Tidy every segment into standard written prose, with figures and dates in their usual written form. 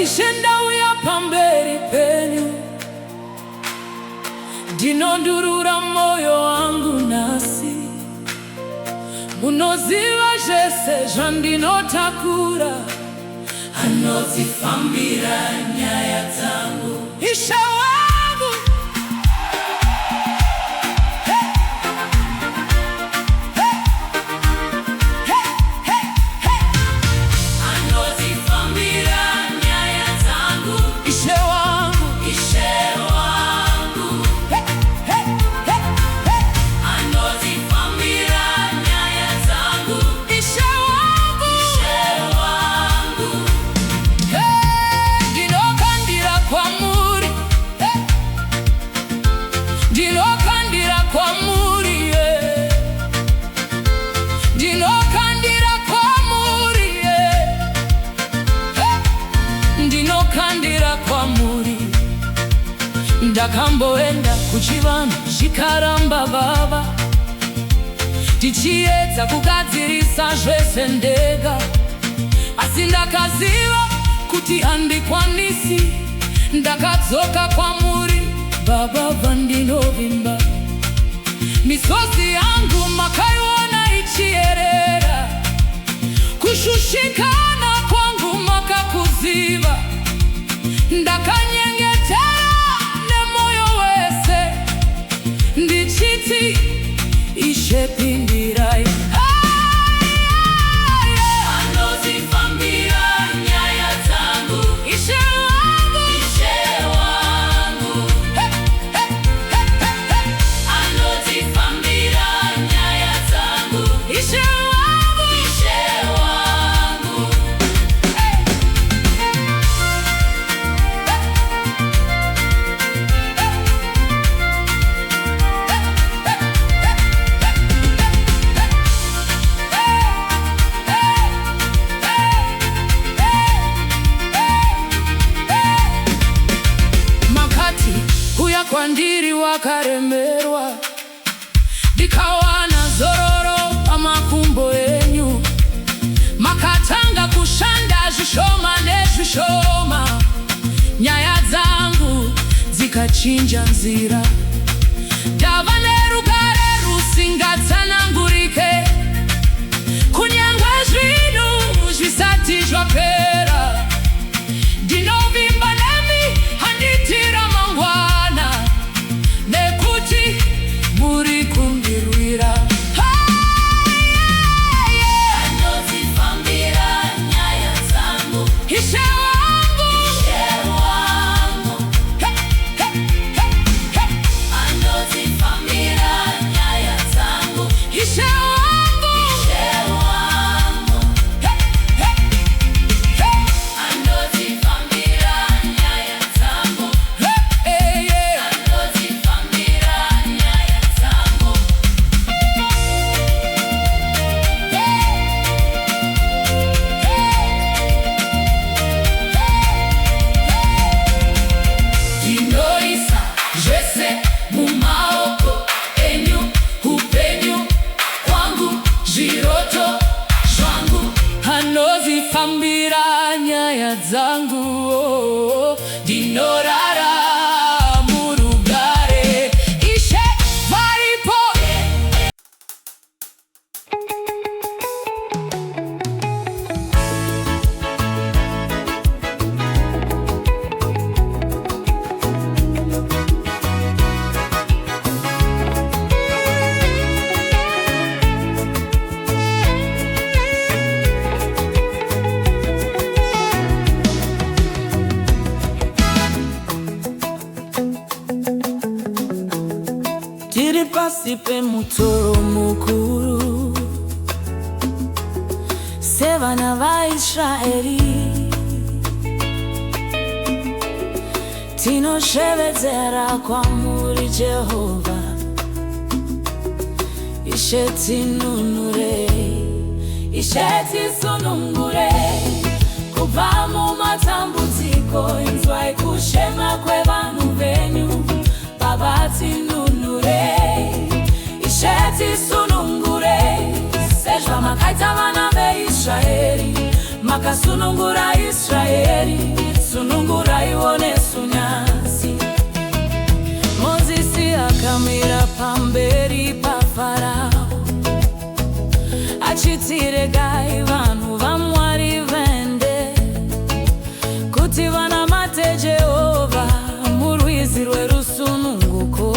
Ishenda uya pamberi penyu dinondurura moyo wangu nasi munoziva zvese zvandinotakura anozifambira nyaya dzangu Ishe wangu ndakamboenda kuchivanhu chikaramba baba tichiedza kugadzirisa zvese ndega asi ndakaziva kuti handikwanisi ndakadzoka kwamuri baba vandinovimba misozi yangu makaiona ichierera kushushikana kwangu makakuziva ndakanyengetera ndichiti Ishe pindirai anozifambira nyaya dzangu Ishe wangu anozifambira nyaya dzangu Ishe wangu kwandiri wakaremerwa ndikawana zororo pamakumbo enyu makatanga kushanda zvishoma nezvishoma nyaya dzangu dzikachinja nzira ndava nerugare rusingatsanangurike kunyangwe zvinhu zvisati zvapera ndinovimba nemi handitira mangwana muri kundirwira anozifambira nyaya dzangu Ishe wangu anozifambira nyaya dzangu Ishe wangu anozifambira nyaya dzangu anozifambira nyaya dzangu ndinorara murugare Ishe varipo tiri pasi pemutoro mukuru sevana vaIsraeri tinoshevedzera kwamuri Jehovha Ishe tinunurei Ishe tisunungurei kubva mumatambudziko inzwai kushe makaita vana veIsraeri, makasunungura Israeri, sunungura ione sunyasi. Mozisi akamira pamberi pa Farao, achitiregai vanhu vaMwari vende, kuti vanamate Jehovha murwizi rwerusununguko.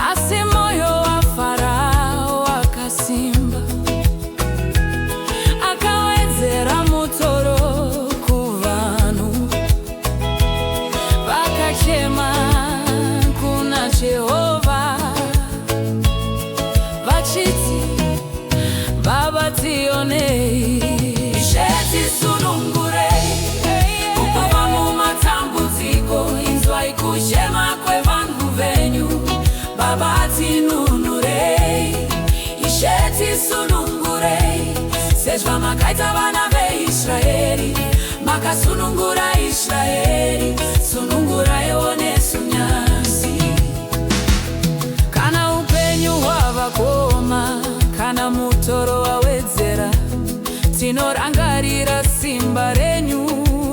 Asi moyo wa Farao akasimba, akawedzera mutoro kuvanhu, vakachema kuna Jehovha vachiti, Baba tionei, Ishe tisunungurei kubva mumatambudziko, inzwai kuchema kwevanhu venyu. Baba tinunurei, Ishe tisunungurei, sezvamakaita vana veIsraeri, makasunungura Israeri, sunungurai ione sunyasi. Kana upenyu hwava kuoma, kana mutoro wawedzera, tinorangarira simba renyu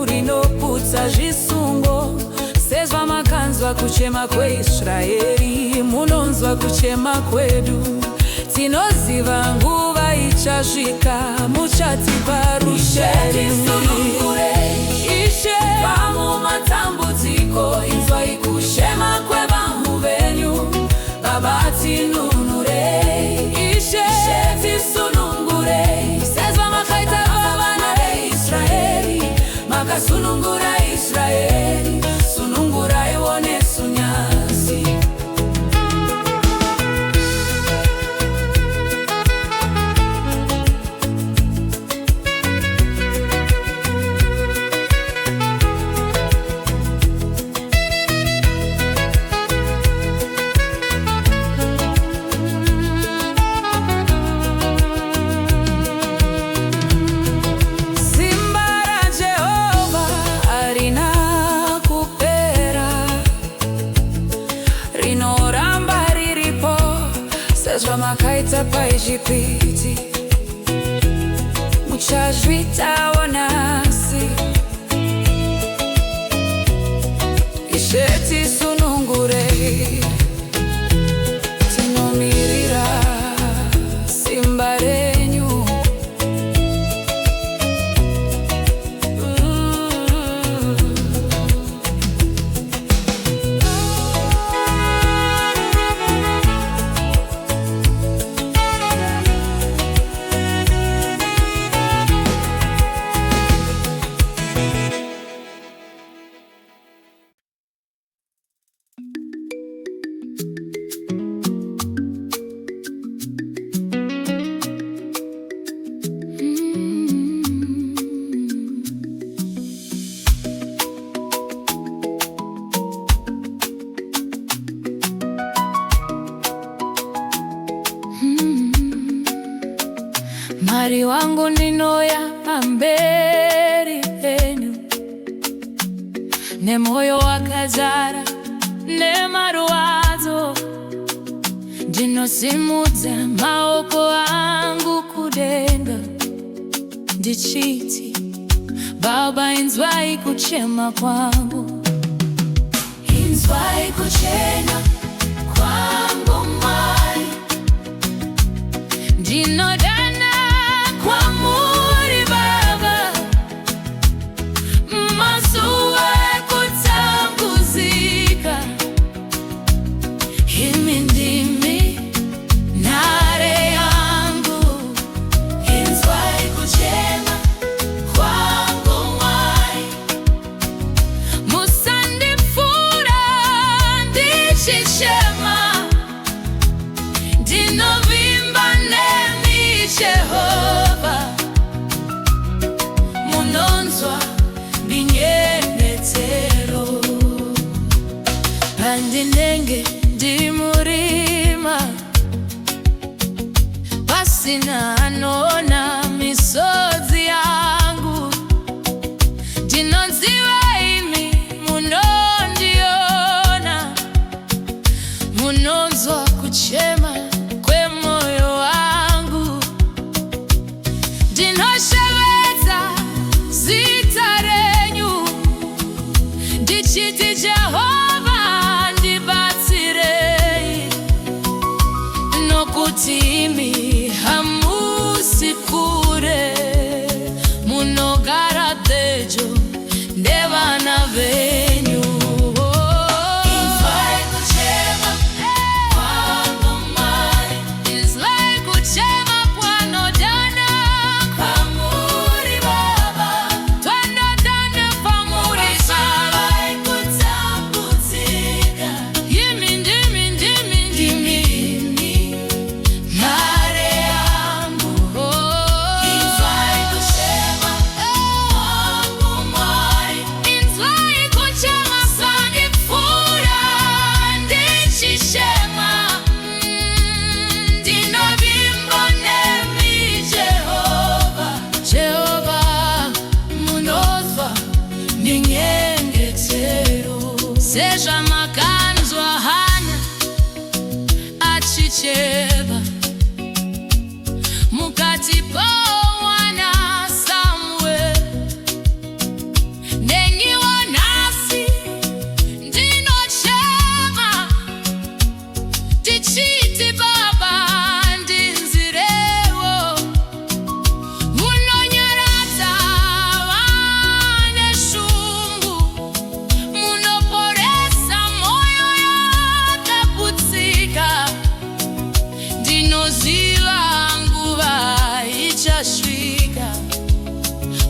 rinoputsa zvisungo. Sezvamakanzwa kuchema kweIsraeri, munonzwa kuchema kwedu. Tinoziva nguva ichasvika, muchatipa rusheni. Ishe pamumatambudziko, inzwai kuchema kwevanhu venyu. Baba tinunurei, Ishe tisunungurei, sezvamakaita vana veIsraeri, makasunungura Israeri, sunungurai ione sunyasi. Sezvamakaita paIjipiti, muchazvitawo nhasi. Ishe tisunungurei, tinomirira simba renyu. Mwari wangu ndinoyamba mberi penyu, nemoyo wakadzara nemarwadzo. Ndinosimudza maoko angu kudenga, ndichiti, Baba inzwai kuchema kwangu. Inzwai kuchema kwangu Mwari, ndinodana kwamuri Baba, mazuva ekutambuzika. Imi ndimi nhare yangu, inzwai kuchema kwangu Mwari, musandipfura ndichichema, ndinovimba nemisha Chiti Jehova ndibatsirei, nokuti imi hamusi kure, munogara pedyo nevana venyu. Seja makanzwa hanya achicheva mukati powana Samuel nenyiwo nasi ndinochema tichiti Baba ndinzirewo munonyaradza vane shungu ndinoziva nguva ichasvika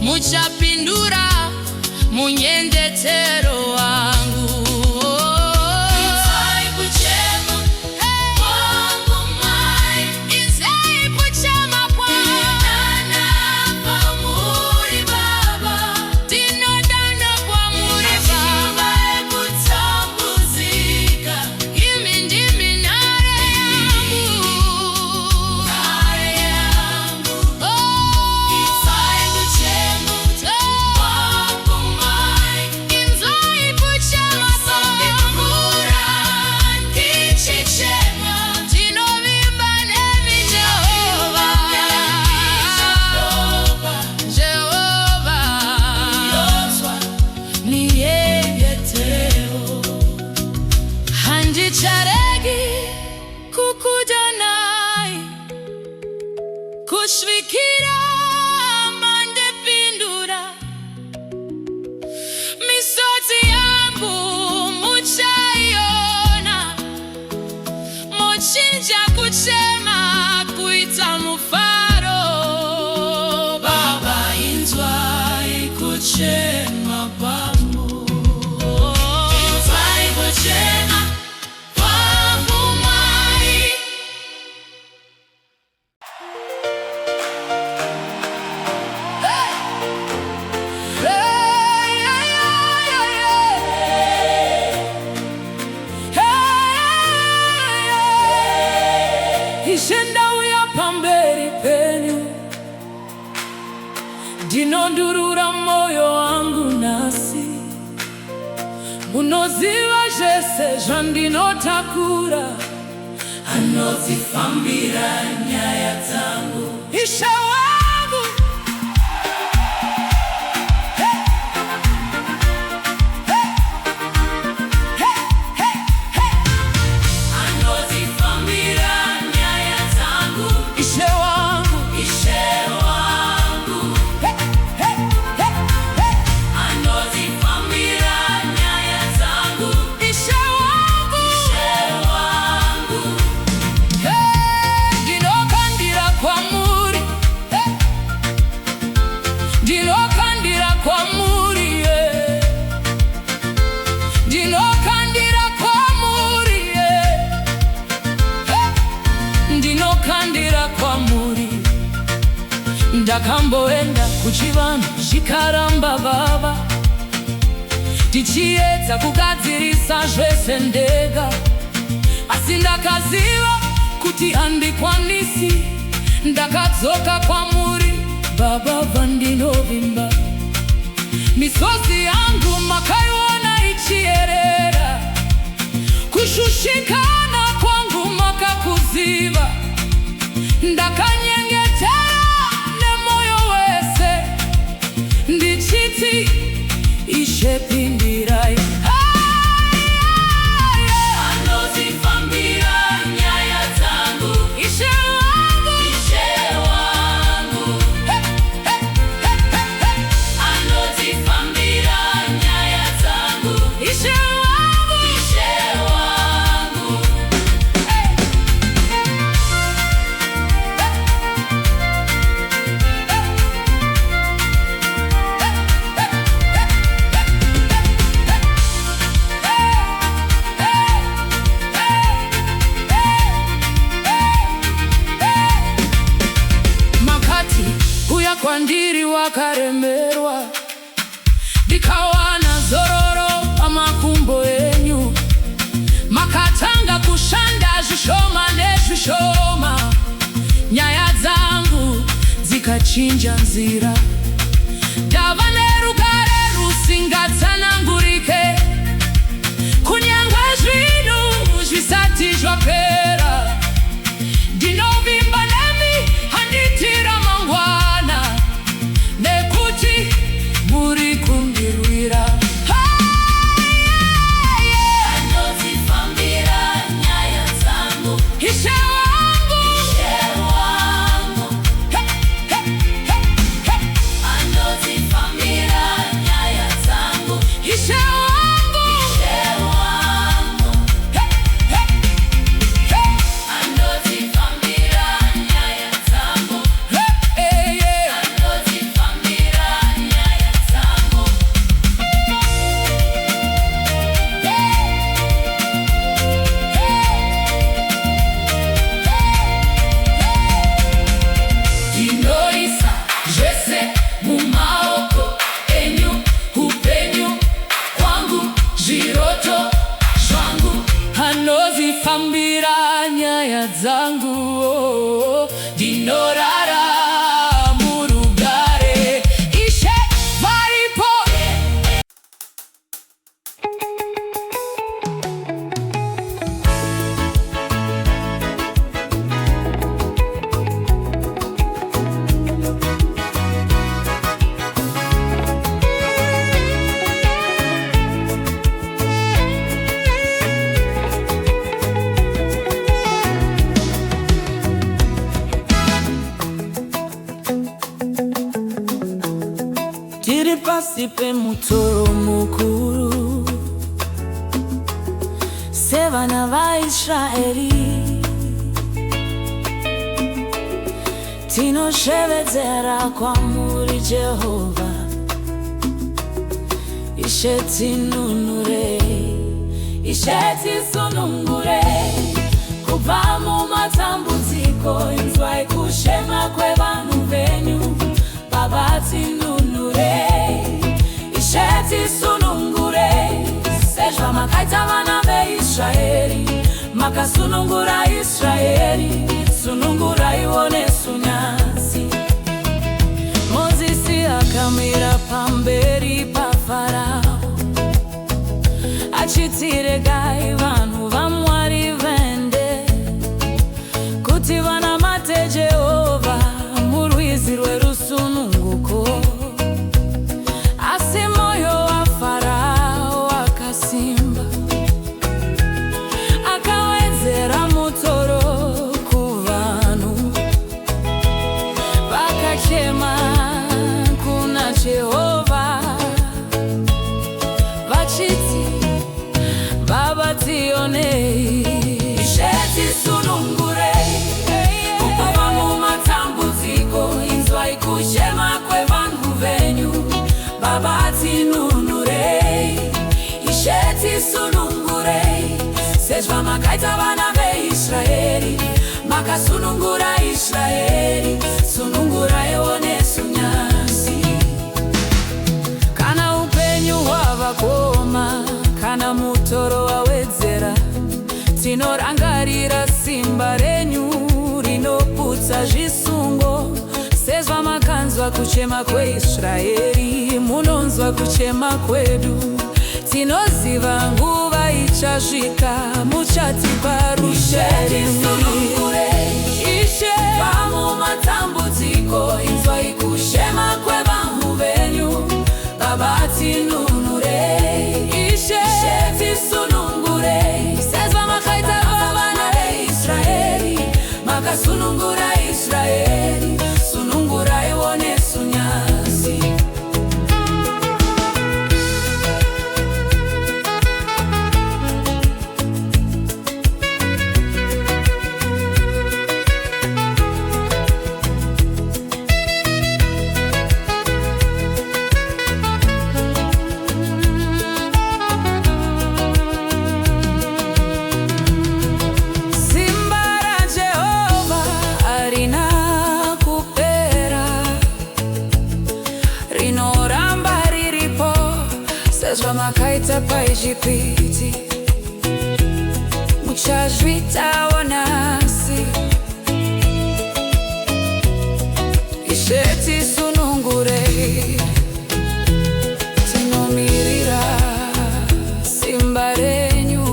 muchapindura munyendetero wangu. Handicharegi kukudanai kushvikira mandepindura misodzi yangu muchaiona mochinja kuchema kuita mufaro. Baba inzwai kuchema pangu, inzwai kuchema ishenda uya pamberi penyu, ndinondurura moyo wangu nasi, munoziva zvese zvandinotakura, anozifambira nyaya dzangu. Ishe wangu ndakamboenda kuchivanhu chikaramba Baba, tichiedza kugadzirisa zvese ndega, asi ndakaziva kuti handikwanisi. Ndakadzoka kwamuri Baba vandinovimba, misozi yangu makaiona ichierera, kushushikana kwangu makakuziva. Ndakanyengetera nemoyo wese ndichiti Ishe pindirai. Kwa ndiri wakaremerwa dikawana zororo amakumbo enyu makatanga kushanda zvishoma nezvishoma nyaya dzangu dzikachinja nzira ndava nerugare rusingatsanangurike kunyangwe zvinhu zvisati zvapera ndinovimba nemi handiti ramangwana nekuti muri kundirwira. Anozifambira nyaya dzangu Ishe wangu anozifambira nyaya dzangu Ishe wangu anozifambira nyaya dzangu anozifambira nyaya dzangu ndinoisa zvese mumaoko enyu upenyu kwangu zviroto zvangu anozifambira nyaya dzangu ndinorara murugare Ishe varipo. Tiri pasi pemutoro mukuru sevana vaIsraeri tinoshevedzera kwamuri Jehovha Ishe tinunure Ishe tisunungure kubva mumatambudziko inzwai kushema kwevanhu venyu Baba tinunure Ishe tisunungure sezvamakaita vana veIsraeri makasunungura Israeri sunungurai nesunyazi Mozisi akamira pamberi paFarao achiti regai vanhu vaMwari vende kuti vanamate Jehovha murwizi rwerusununguko asi moyo waFarao akasimba akawedzera mutoro kuvanhu vakachema kuna Jehovha vachiti Baba tionei Ishe tisunungurei kubva mumatambudziko inzwai kuchema kwevanhu venyu Baba tinunurei Ishe tisunungurei sezvamakaita vana veIsraeri makasunungura Israeri sunungurai nesunyazi kana upenyu hwava kuoma kana mutoro wawedzera tinorangarira simba renyu rinoputsa zvisungo sezvamakanzwa kuchema kweIsraeri munonzwa kuchema kwedu tinoziva nguva ichasvika muchatipa rushenzi Ishe pamumatambudziko inzwai kushema kwevanhu venyu Baba tinunurei Ishe tisunungurei sezvamakaita vana veIsraeri makasunungura Israeri sunungurai nesunyazi Ejipiti muchazvitawo nasi isheti sunungurei tinomirira simba renyu.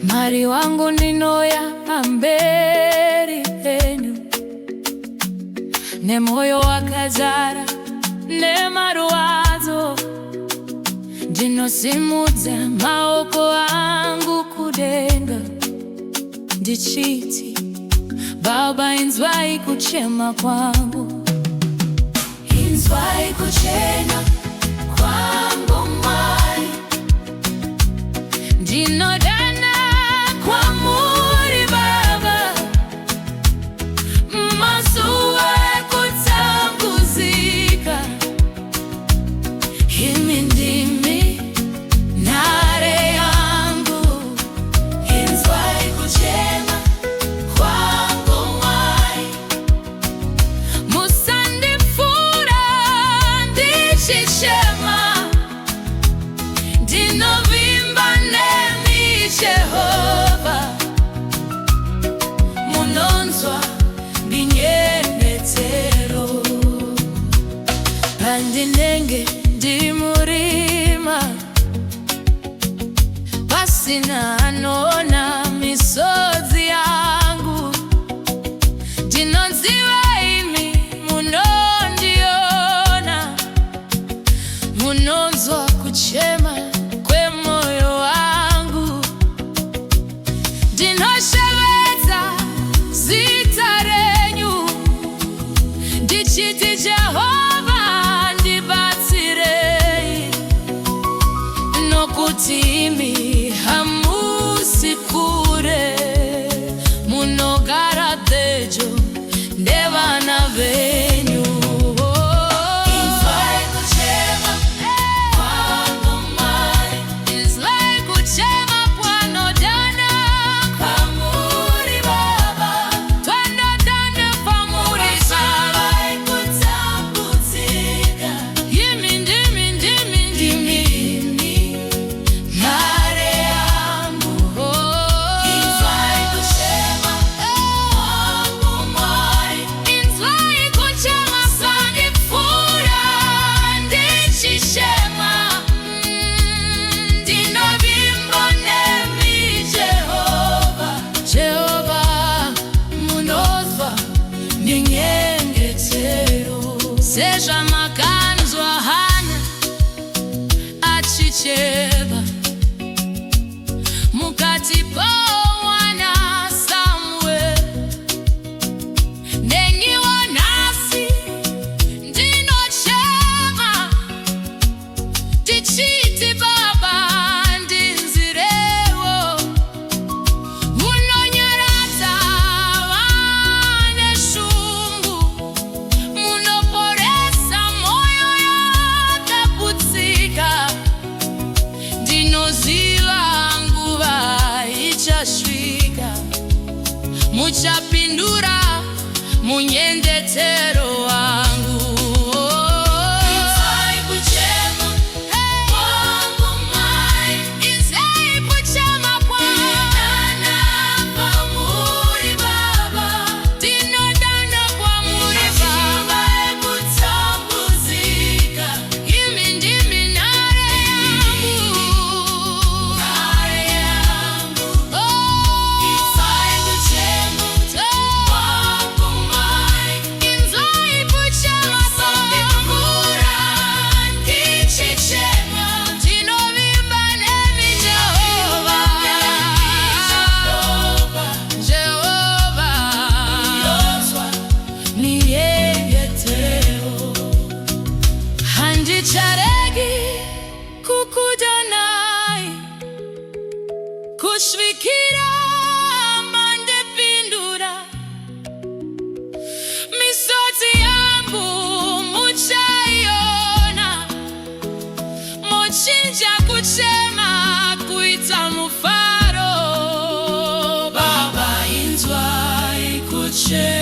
Mari wangu ndinoyamba mberi penyu nemoyo wakazara nemarwadzo, ndinosimudza maoko angu kudenga ndichiti, Baba, inzwai kuchema kwangu, inzwai kuchema kwangu Mwari, ndinodana kwamuri Baba, mazuva ekutambuzika, imi ndimi nhare yangu, inzwai kuchema kwangu Mwari, musandipfura ndichichema, ndinovimba nemi Jehova, munonzwa ndinyengetero, pandinenge ndimurima pasina anona misodzi yangu, ndinonziva imi munondiona, munonzwa kuchema kwemoyo wangu, ndinoshevedza zita renyu, ndichiti Jehova ndibatsirei, nokuti imi hamusi kure, munogara pedyo nevana venyu. Inzwai kuchema kwangu Mwari, inzwai kuchema kwanodana kwamuri Baba, twanodana kwamuri Baba, ekutambudzika, imi ndimi nhare yangu, inzwai kuchema kwangu Mwari, inzwai kuchema sandipfura ndichishema, ndinovimba nemi Jehova, Jehova, munozwa ndinyengetero, sezvamakanzwa Hana achicheva mukati pomwana Samueli, nenyiwo nhasi ndinochema, ndichiti Baba, ndinzirewo, munonyaradza vane shungu, munoporesa moyo yakaputsika, ndinoziva nguva ichasvika, muchapindura munyengetero wangu. Inzwai kuchema kwangu Mwari, inzwai kuchema kwangu, kwamuri Baba, ndinodana kwamuri Baba, ekutambuzika, imi ndimi nhare yangu, inzwai kuchema kwangu Mwari, inzwai kuchema nicharegi kukudonai kushvikira mandepindura misodzi yangu muchaiona mochinja kuchema kuita mufaro. Baba, inzwai kuchema